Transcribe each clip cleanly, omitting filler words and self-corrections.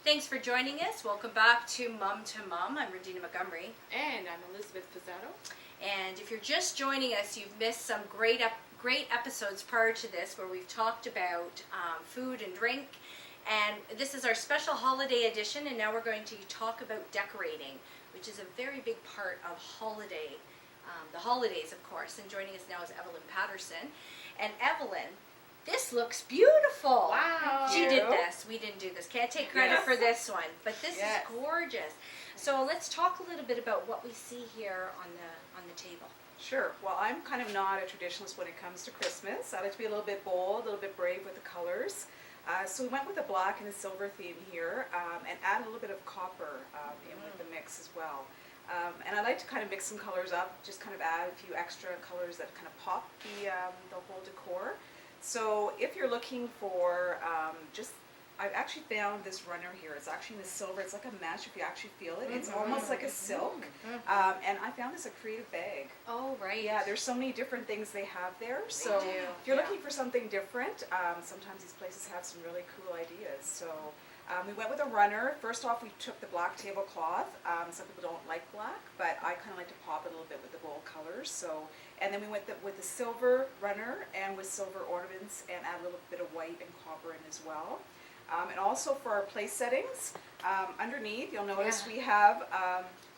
Thanks for joining us. Welcome back to Mom2Mom. I'm RaDeana Montgomery. And I'm Elizabeth Fusato. And if you're just joining us, you've missed some great episodes prior to this where we've talked about food and drink. And this is our special holiday edition, and now we're going to talk about decorating, which is a very big part of the holidays, of course. And joining us now is Evelyn Patterson. And Evelyn, this looks beautiful. Wow. She did this. We didn't do this. Can't take credit for this one, but this is gorgeous. So let's talk a little bit about what we see here on the table. Sure. Well, I'm kind of not a traditionalist when it comes to Christmas. I like to be a little bit bold, a little bit brave with the colors. So we went with a black and a silver theme here, and add a little bit of copper in with the mix as well. And I like to kind of mix some colors up, just kind of add a few extra colors that kind of pop the whole decor. So if you're looking for I've actually found this runner here. It's actually in the silver. It's like a mesh if you actually feel it. It's almost like a silk. And I found this a creative bag. Oh, right. Yeah, there's so many different things they have there. So if you're looking for something different, sometimes these places have some really cool ideas. So we went with a runner. First off, we took the black tablecloth. Some people don't like black, but I kind of like to pop it a little bit with the bold colors. And then we went with the silver runner and with silver ornaments and add a little bit of white and copper in as well. And also for our place settings, underneath you'll notice we have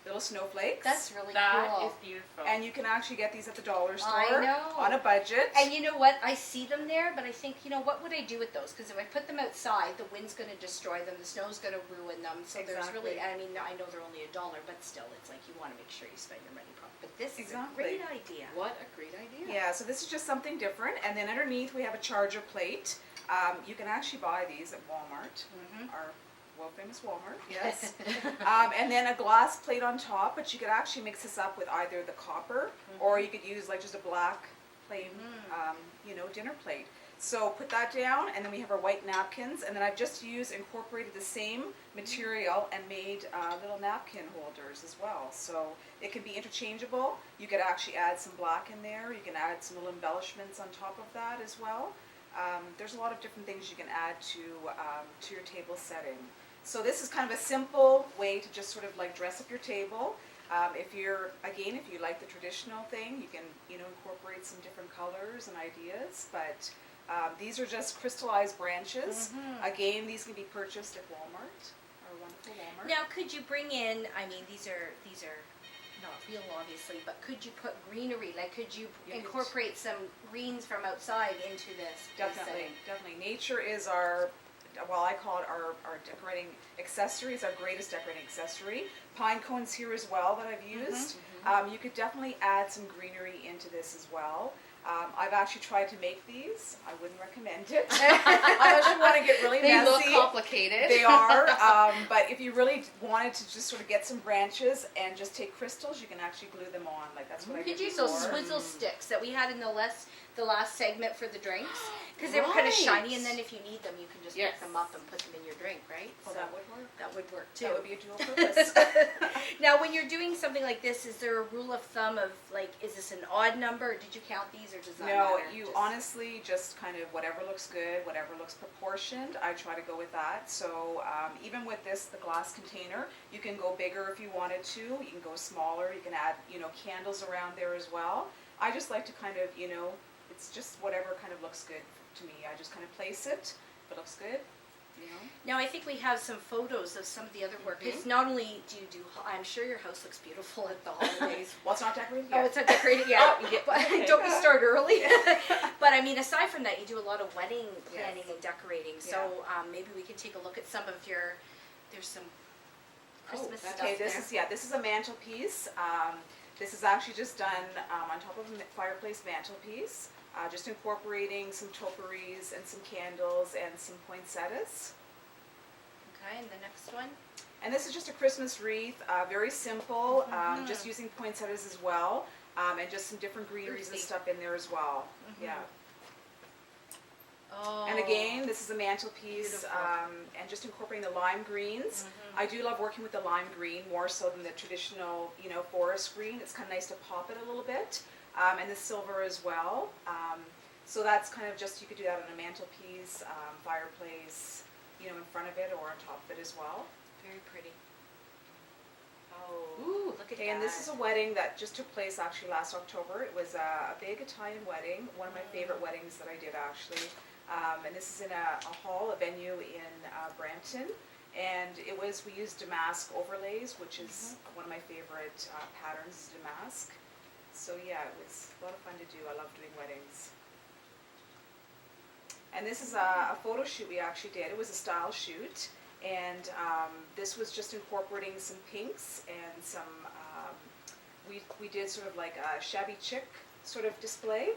little snowflakes. That's really cool. That is beautiful. And you can actually get these at the dollar store I know. on a budget. And you know what? I see them there, but I think, what would I do with those? Because if I put them outside, the wind's going to destroy them, the snow's going to ruin them. So there's really, I mean, I know they're only $1, but still, it's like you want to make sure you spend your money properly. But this is a great idea. What a great idea. Yeah, so this is just something different. And then underneath we have a charger plate. You can actually buy these at Walmart, our world famous Walmart, yes. And then a glass plate on top, but you could actually mix this up with either the copper or you could use like just a black plain, dinner plate. So put that down, and then we have our white napkins, and then I've just incorporated the same material and made little napkin holders as well. So it can be interchangeable. You could actually add some black in there. You can add some little embellishments on top of that as well. There's a lot of different things you can add to your table setting. So this is kind of a simple way to just sort of like dress up your table. If you like the traditional thing, you can incorporate some different colors and ideas. But these are just crystallized branches. Again, these can be purchased at Walmart, our wonderful Walmart. Now, could you bring in? I mean, these are not real, obviously, but could you put greenery? Like, could you incorporate some greens from outside into this? Definitely. Nature is I call it our decorating accessory. It's our greatest decorating accessory. Pine cones here as well that I've used. You could definitely add some greenery into this as well. I've actually tried to make these. I wouldn't recommend it. Unless you want to get really messy. They look complicated. They are. But if you really wanted to just sort of get some branches and just take crystals, you can actually glue them on. Like that's what I did before. Could use those swizzle sticks that we had in the last segment for the drinks, because they were kind of shiny, and then if you need them, you can just pick them up and put them in your drink, right? Well, so that would work. That would work too. That would be a dual purpose. Now, when you're doing something like this, is there a rule of thumb of like, is this an odd number? Did you count these, or does that matter? No, you honestly just kind of whatever looks good, whatever looks proportioned. I try to go with that. So even with the glass container, you can go bigger if you wanted to. You can go smaller. You can add candles around there as well. I just like to kind of it's just whatever kind of looks good to me. I just kind of place it. If it looks good. Now I think we have some photos of some of the other work. It's not only do you do, I'm sure your house looks beautiful at the holidays. Well, it's not decorated yet. Oh, it's not decorated yet. Don't be start early. But I mean, aside from that, you do a lot of wedding planning and decorating. So maybe we can take a look at some of there's some Christmas stuff there. This is a mantelpiece. This is actually just done on top of a fireplace mantelpiece. Just incorporating some topiaries and some candles and some poinsettias. Okay, and the next one? And this is just a Christmas wreath, very simple, just using poinsettias as well, and just some different greeneries and stuff in there as well. Yeah. Oh. And again, this is a mantelpiece, and just incorporating the lime greens. I do love working with the lime green more so than the traditional, forest green. It's kind of nice to pop it a little bit. And the silver as well. So that's kind of just, you could do that on a mantelpiece, fireplace, you know, in front of it or on top of it as well. Very pretty. Oh, Ooh, look at Okay, that. and this is a wedding that just took place actually last October. It was a big Italian wedding, one of my favorite weddings that I did actually. And this is in a hall, a venue in Brampton. And we used damask overlays, which is one of my favorite patterns, damask. So yeah, it was a lot of fun to do. I love doing weddings. And this is a photo shoot we actually did. It was a style shoot. And this was just incorporating some pinks and some, we did sort of like a shabby chic sort of display.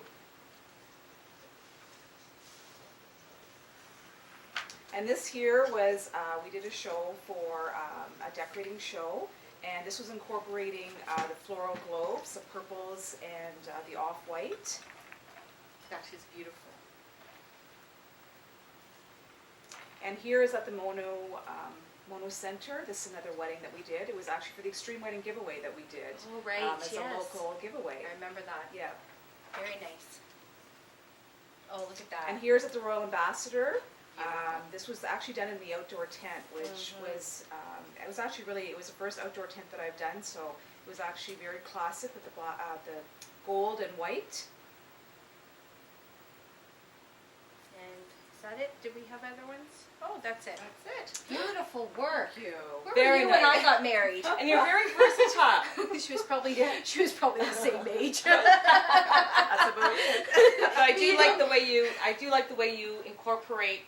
And this here was, we did a show for a decorating show, and this was incorporating the floral globes, the purples, and the off-white. That is beautiful. And here is at the Mono Center. This is another wedding that we did. It was actually for the Extreme Wedding giveaway that we did. Oh, right, As yes. a local giveaway. I remember that. Yeah. Very nice. Oh, look at that. And here's at the Royal Ambassador. This was actually done in the outdoor tent, which was, it was actually really, it was the first outdoor tent that I've done, so it was actually very classic with the gold and white. And is that it? Did we have other ones? Oh, that's it. That's it. Beautiful work. Thank you. Where Very were you when I nice. got married? And you're very versatile. she was probably the same age. That's about it. But I do like the way you incorporate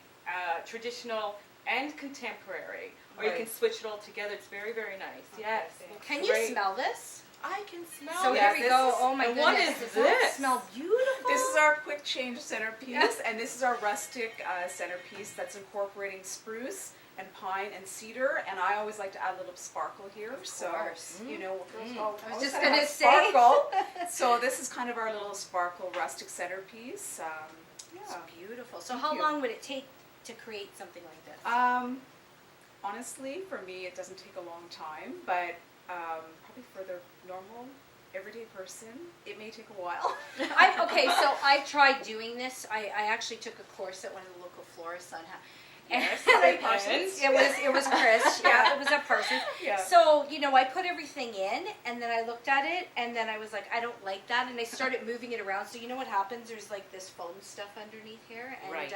traditional and contemporary, or you Right. can switch it all together. It's very, very nice. Yes. thanks. Can you Great. smell this? I can smell. So it. yeah, here we this go. is- Oh my and goodness. what is Does that this? smell beautiful? This is our quick change centerpiece, and this is our rustic centerpiece that's incorporating spruce and pine and cedar, and I always like to add a little sparkle here. So, course. you know, I was always just gotta gonna have say. sparkle. So this is kind of our little sparkle rustic centerpiece. It's Yeah. beautiful. So Thank how you. long would it take to create something like this? Honestly, for me, it doesn't take a long time, but probably for the normal, everyday person, it may take a while. Okay, so I've tried doing this. I actually took a course at one of the local florists on how. Yes, And Parsons. it was Chris. Yeah, it was at Parsons. Yeah. So I put everything in, and then I looked at it, and then I was like, I don't like that, and I started moving it around. So you know what happens? There's like this foam stuff underneath here, and Right.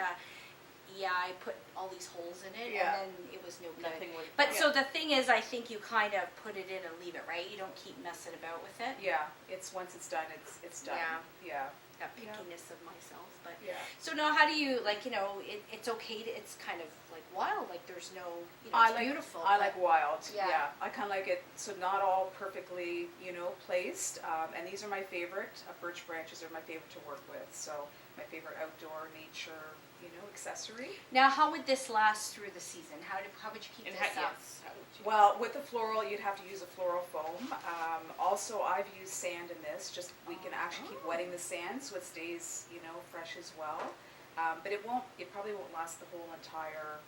yeah, I put all these holes in it, Yeah. and then it was no good. Nothing would. But so the thing is, I think you kind of put it in and leave it, right? You don't keep messing about with it. Yeah, it's once it's done, it's done. Yeah. That Yeah. pickiness of myself, but Yeah. so now how do you it's okay to, it's kind of like wild, like there's no, I it's like, beautiful. I but- like wild. Yeah. Yeah. I kind of like it, so not all perfectly, placed. And these are my favorite. Birch branches are my favorite to work with. So my favorite outdoor nature, accessory. Now, how would this last through the season? How would you keep And this up? yes. How would you- Well, with the floral, you'd have to use a floral foam. Also, I've used sand in this. Just we can actually keep wetting the sand so it stays, fresh as well. But it probably won't last the whole entire,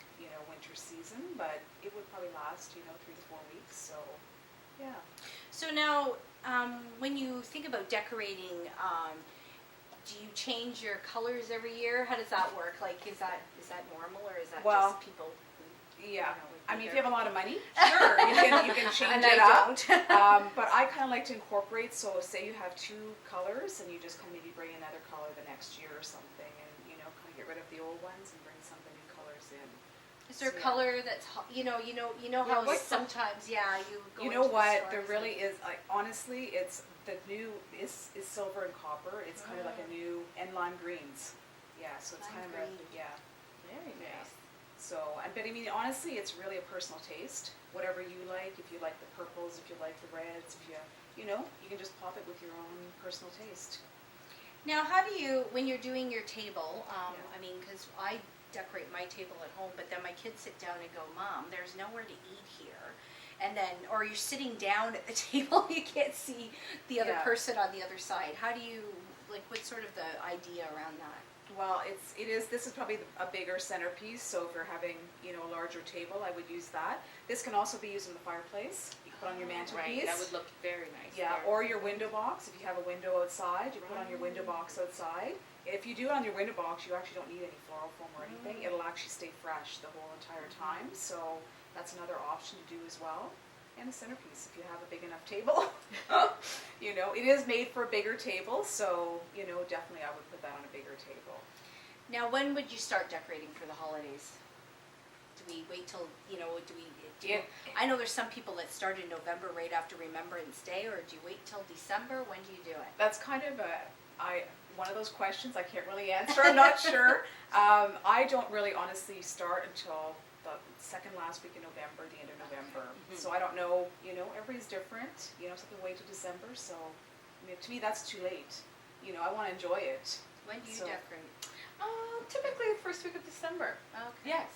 winter season. But it would probably last, 3 to 4 weeks. So, yeah. So now, when you think about decorating, do you change your colors every year? How does that work? Like, is that normal, or is that Well, just people? Yeah. would I be mean, if there? you have a lot of money, sure, you can change And it I up. don't. But I kind of like to incorporate. So, say you have 2 colors, and you just kind of maybe bring another color the next year or something, and kind of get rid of the old ones and bring some of the new colors in. Is there a Yeah. color that's you know how what's the- sometimes you go You into know the what? stores There and- really is. Like honestly, it's the new is silver and copper. It's kind of like a new and lime greens. Yeah, so it's Lime kind of green. yeah. Very Yeah. nice. So, but I mean, honestly, it's really a personal taste. Whatever you like, if you like the purples, if you like the reds, if you can just pop it with your own personal taste. Now, how do you, when you're doing your table, Yeah. I mean, because I decorate my table at home, but then my kids sit down and go, Mom, there's nowhere to eat here. And then, or you're sitting down at the table, you can't see the other Yeah. person on the other side. How do you, what's sort of the idea around that? Well, this is probably a bigger centerpiece, so if you're having, a larger table, I would use that. This can also be used in the fireplace. You can put on your mantelpiece. Right. That would look very nice. Yeah, there. or your window box. If you have a window outside, you put on your window box outside. If you do it on your window box, you actually don't need any floral foam or anything. It'll actually stay fresh the whole entire time. So that's another option to do as well. And a centerpiece if you have a big enough table. You know, it is made for a bigger table, so you know, definitely I would put that on a bigger table. Now, when would you start decorating for the holidays? Do we wait till, you know, I know there's some people that start in November right after Remembrance Day, or do you wait till December? When do you do it? That's kind of one of those questions I can't really answer. I'm not sure. I don't really honestly start until the second last week in November, the end of November. So I don't know, you know, everybody's different. You know, some people wait till December, so I mean, to me that's too late. You know, I want to enjoy it. When do you decorate? Typically the first week of December. Okay. Yes,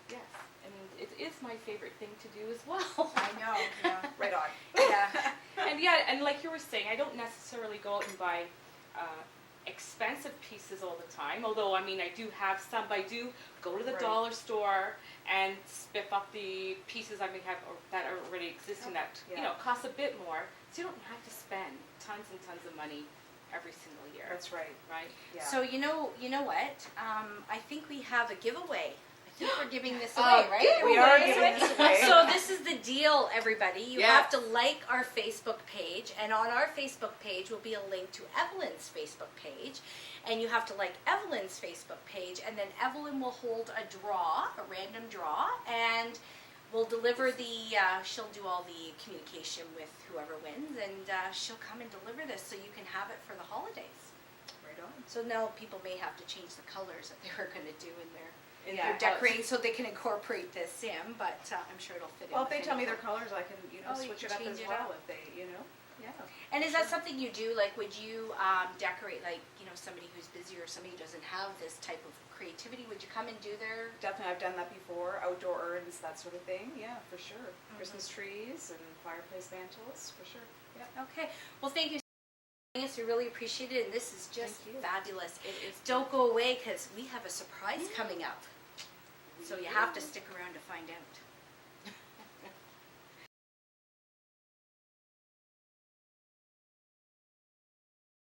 yes, and it is my favorite thing to do as well. I know, yeah. Right on. Yeah. And like you were saying, I don't necessarily go out and buy expensive pieces all the time, although I mean I do have some, but I do go to the dollar store and spiff up the pieces I may have that are already existing that you know cost a bit more, so you don't have to spend tons and tons of money every single year. That's right. Right? Yeah. So you know what? I think we have a giveaway. I think we're giving this away, right? We are giving this away. So this is the deal, everybody. You have Yes. to like our Facebook page, and on our Facebook page will be a link to Evelyn's Facebook page, and you have to like Evelyn's Facebook page, and then Evelyn will hold a draw, a random draw, and we'll deliver she'll do all the communication with whoever wins, and she'll come and deliver this so you can have it for the holidays. Right on. So now people may have to change the colors that they were going to do in their Yeah. decorating so they can incorporate this in, but I'm sure it'll fit in. Well, if with they tell me any their colors, I can, you know, Oh, you switch can it up change as it well up. if they, you know. Yeah. And is that something you do? Like, would you decorate, like, you know, somebody who's busy or somebody who doesn't have this type of creativity? Would you come and do their? Definitely, I've done that before. Outdoor urns, that sort of thing. Yeah, for sure. Christmas trees and fireplace mantles, for sure. Yeah. Okay. Well, thank you. We really appreciate it, and this is just Thank you. fabulous. Don't go away because we have a surprise coming up. So you have to stick around to find out.